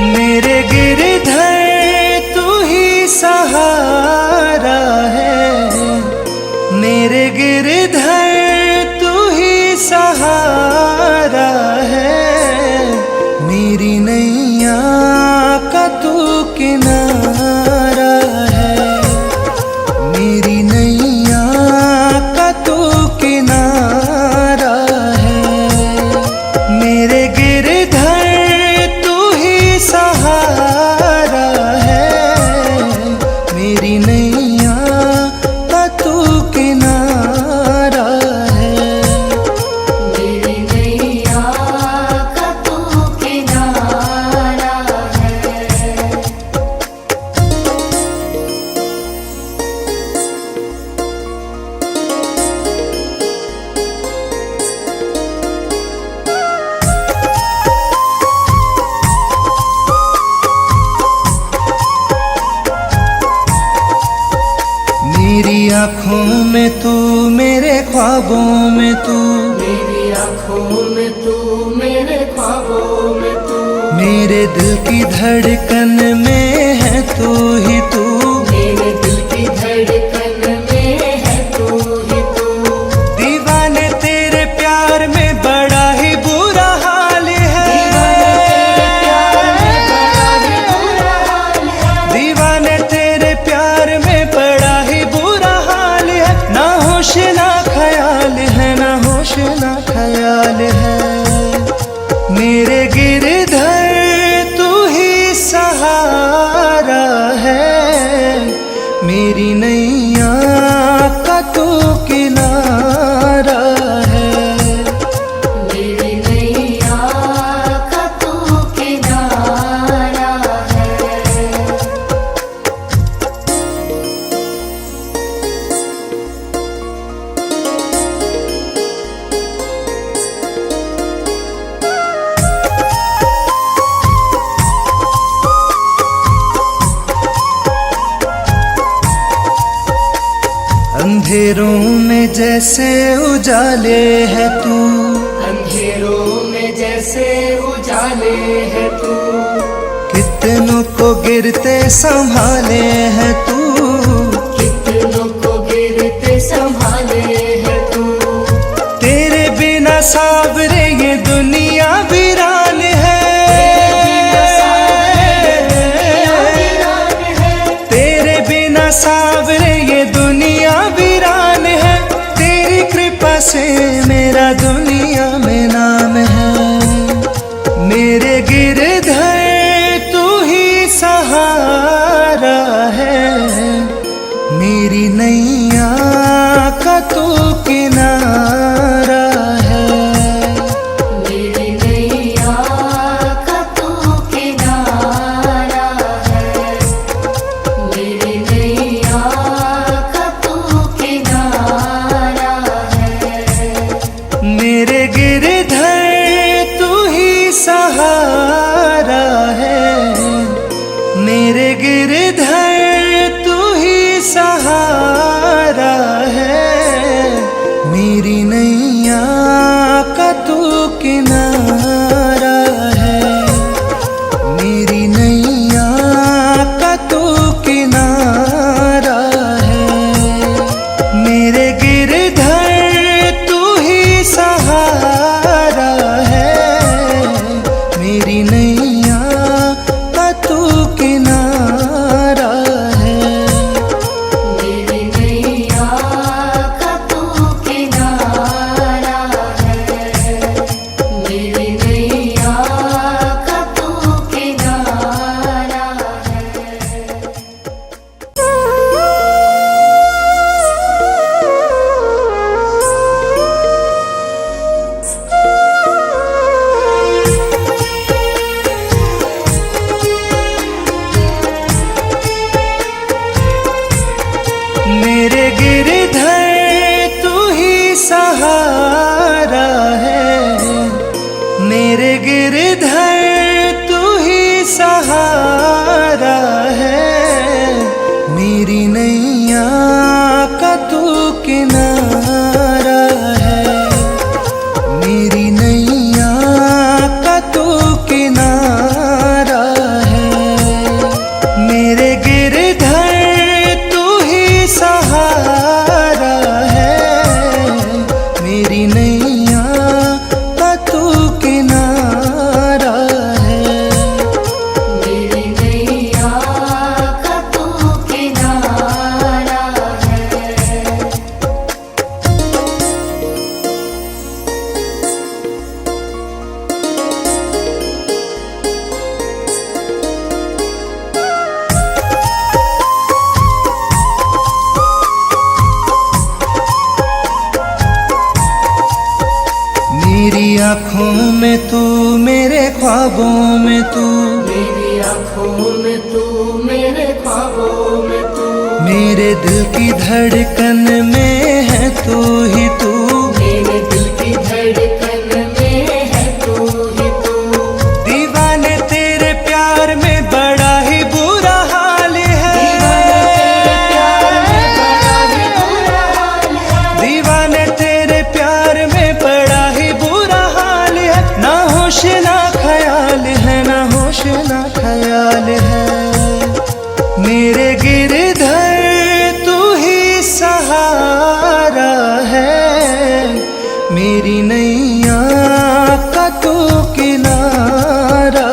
मेरे गिरधर तू ही सहारा है, मेरे गिरधर तू ही सहारा है। मेरी नैया का तू किनारा है, मेरी नैया का तू किनारा है। मेरे गिरधर तू ही सहारा है, मेरी नैया का तू किनारा है। मेरी नैया का तू किनारा है। मेरी आँखों में तू, मेरे ख्वाबों में तू, मेरी आँखों में तू, मेरे ख्वाबों में तू, मेरे दिल की धड़कन में है तू ही तू। मेरे दिल की धड़कन में है तू ही तू। दीवाने तेरे प्यार में बड़ा ही बुरा हाल है, दीवाने तेरे प्यार में बड़ा ही बुरा हाल है। ना होश ना ख्याल है, ना होश ना ख्याल है। मेरे गिरधर तू ही सहारा है, मेरी नैया का तू किनारा है। मेरी नैया का तू किनारा है। अंधेरों में जैसे उजाले है तू, अंधेरों में जैसे उजाले है तू, कितनों को गिरते संभाले है तू। कितनों को गिरते संभाले है तू। तेरे बिना सावरे ये दुनिया वीरान है, तेरे बिना सावरे ये दुनिया वीरान है। तेरी कृपा से मेरा दुनिया में नाम है। मेरे गिरधर तू ही सहारा है, ख्वाबों में तू, मेरी आँखों में तू, मेरे ख्वाबों में तू, मेरे दिल की धड़कन में है तू ही तू, मेरे दिल की धड़कन में है तू ही तू। दीवाने तेरे प्यार में बड़ा ही बुरा हाल है, दीवाने तेरे प्यार में बड़ा ही बुरा हाल है, ना होश ना ख्याल है, ना होश ना ख्याल है। मेरे गिरधर तू ही सहारा है, मेरी नैया का तू किनारा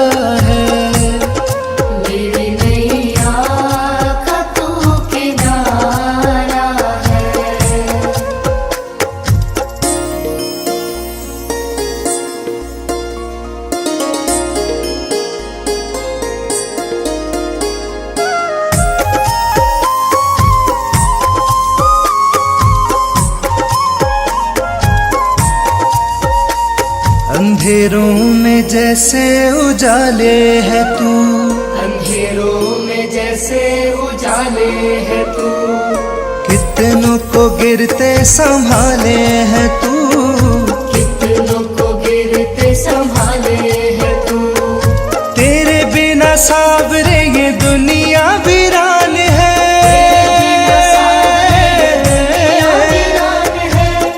है, मेरी नैया का तू किनारा है। अंधेरों में जैसे उजाले है तू, अंधेरों में जैसे उजाले है तू, कितनों को गिरते संभाले है तू, कितनों को गिरते संभाले है तू। तेरे बिना सावरे ये दुनिया वीरान है,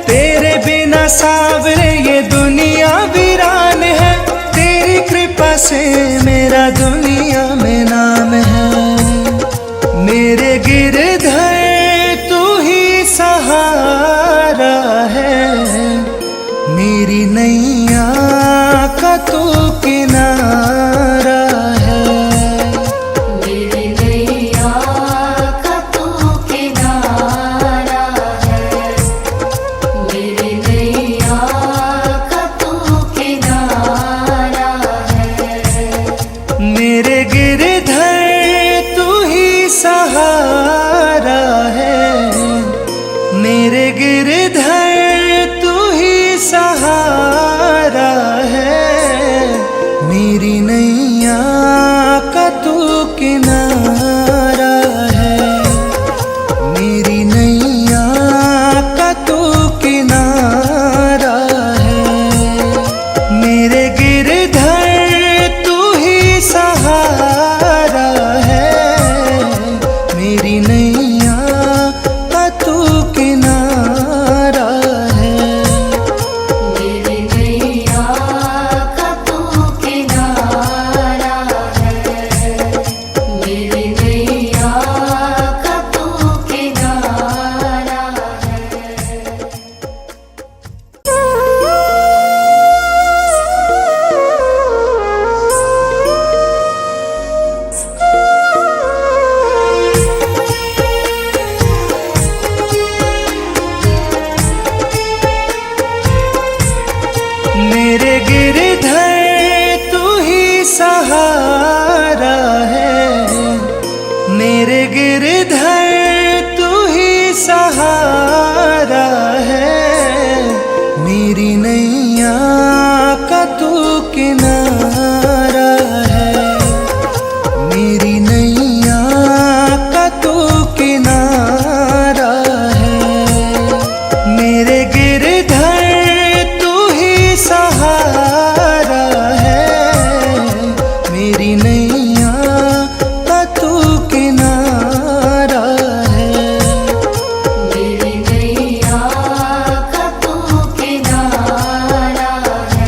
तेरे बिना सावरे ये दुनिया वीरान है, तेरी कृपा से मेरा दुनिया में नाम है। मेरे गिरधर तू ही सहारा है, मेरी नैया का तू किनारा है, मेरी नैया का तू किनारा है, मेरी नैया का तू किनारा है। मेरे गिरधर तू ही सहारा है, मेरे गिरधर तू ही सहारा है, मेरी नैया का तू किनारा है, मेरी नैया का तू किनारा है, मेरे गिरधर तू ही सहारा है, मेरी नैया का तू किनारा है, मेरी नैया का तू किनारा है, मेरी नैया का तू किनारा मेरे गिरधर तू ही सहारा है, मेरे गिरधर तू ही सहारा है, मेरी नैया का तू किनारा है, मेरी नैया का तू किनारा है, मेरे गिरधर तू ही सहारा है, मेरी नैया का तू किनारा है, मेरी नैया का तू किनारा है।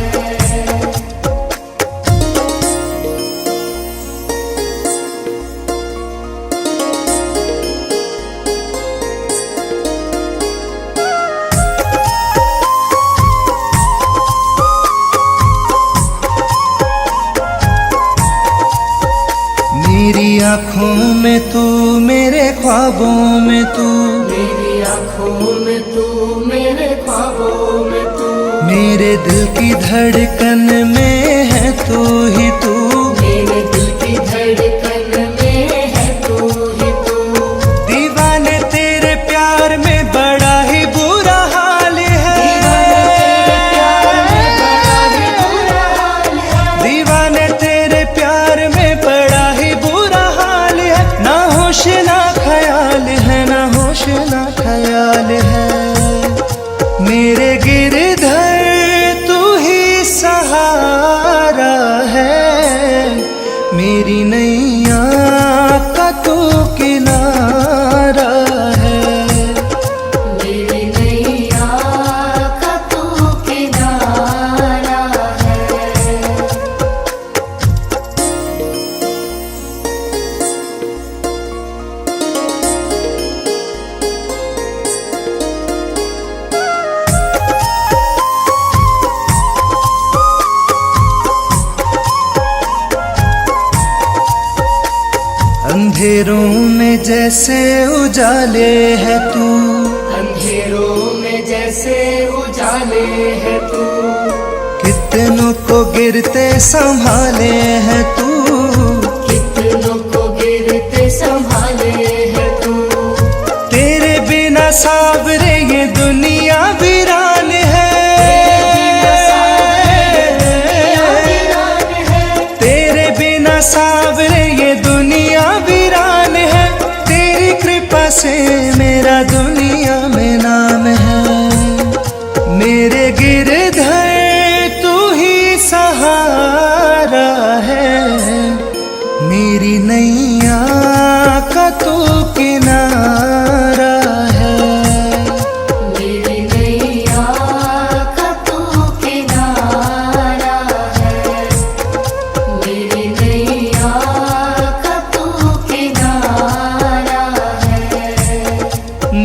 मेरी आँखों में तू, मेरे ख्वाबों में तू, मेरी आँखों में तू, मेरे ख्वाबों में तू, मेरे दिल की धड़कन में है तू ही तू, मेरे दिल की धड़कन में है तू ही तू। दीवाने तेरे प्यार में बड़ा ही बुरा हाल है, दीवाने तेरे प्यार में बड़ा ही बुरा हाल है, दीवाने अंधेरों में जैसे उजाले है तू, अंधेरों में जैसे उजाले है तू, कितनों को गिरते संभाले है तू, कितनों को गिरते संभाले है तू। तेरे बिना सावरे ये दुनिया वीरान है, तेरे बिना सावरे ये दुनिया वीरान है। तेरी कृपा से मेरा दुनिया में नाम है, मेरे गिरधर तू ही सहारा है, मेरी नैया का तू किनारा है, मेरी नैया का तू किनारा है, मेरी नैया का तू किनारा है।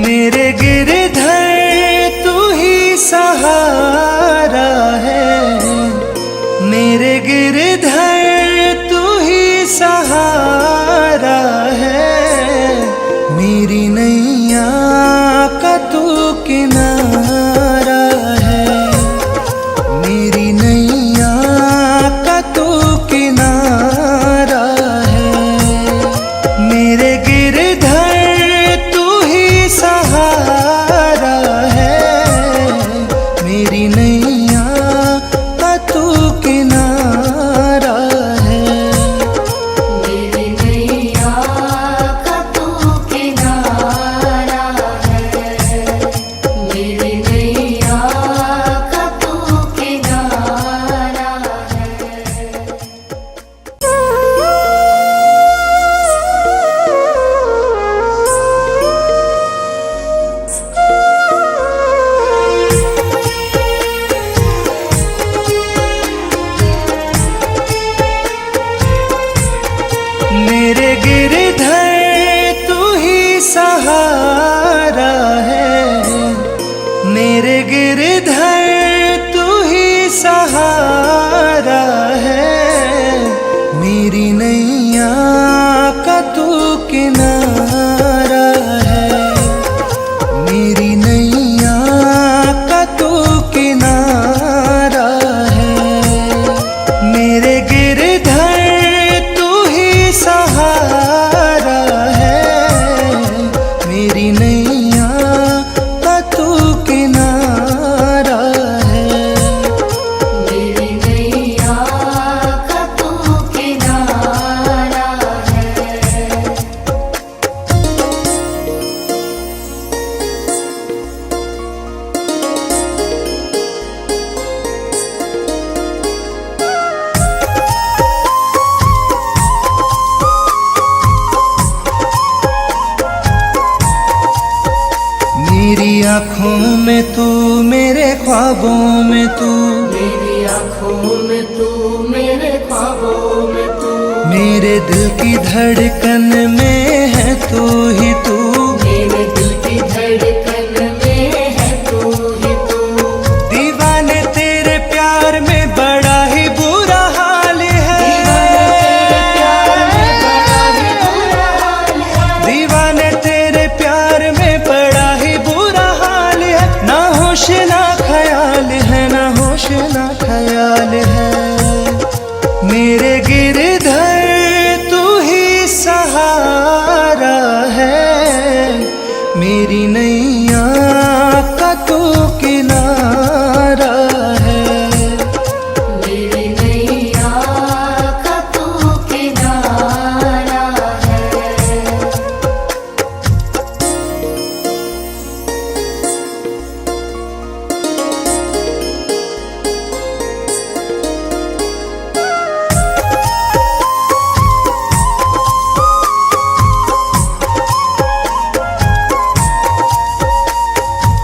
मेरे गिरधर तू ही सहारा है, मेरे गिरधर तू ही सहारा है, मेरी नैया का तू किनारा है, मेरी नैया का तू किनारा है, मेरे गिरधर तू ही सहारा है, मेरी नैया का तू किनारा है। मेरी नैया का तू किनारा है, मेरी नैया का तू किनारा मेरे गिरधर तू ही सहारा है, मेरे गिरधर तू ही सहारा है, मेरी नैया का तू किनारा है, मेरी नैया का तू किनारा है, मेरे गिरधर तू ही सहारा है, मेरी नैया का तू किनारा है, मेरी नैया का तू किनारा है। मेरी आँखों में तू, मेरे ख्वाबों में तू, मेरी आँखों में तू, मेरे ख्वाबों में तू, मेरे दिल की धड़कन में है तू ही तू, मेरे दिल की धड़कन में है तू ही तू। दीवाने तेरे प्यार में बड़ा ही बुरा हाल है, दीवाने तेरे प्यार में बड़ा ही बुरा हाल है, ना होश ना ख्याल है, ना होश ना ख्याल है, मेरे गिरधर तू ही सहारा है, मेरी नैया का तू किनारा है, मेरी नैया का तू किनारा है।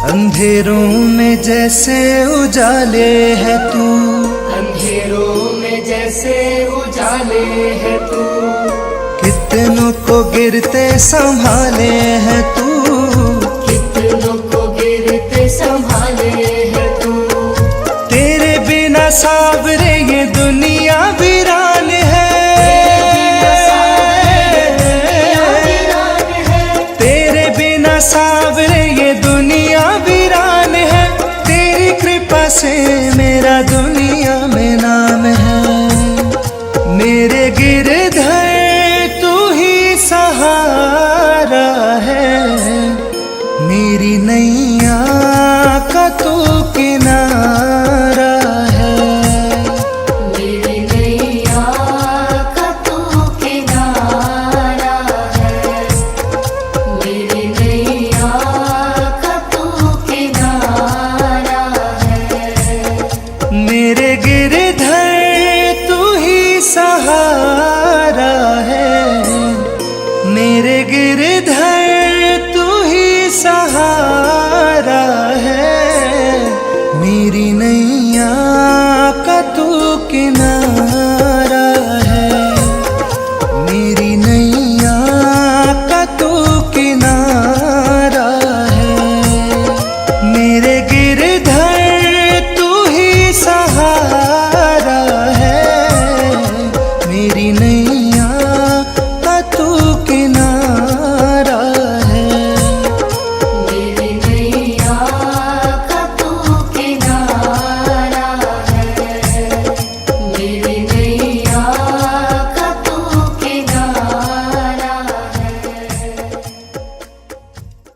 अंधेरों में जैसे उजाले है तू, अंधेरों में जैसे उजाले है तू, कितनों को गिरते संभाले है तू, कितनों को गिरते संभाले है तू। तेरे बिना सावरे ये दुनिया वीरान है, दुनिया में नाम है। मेरे गिरे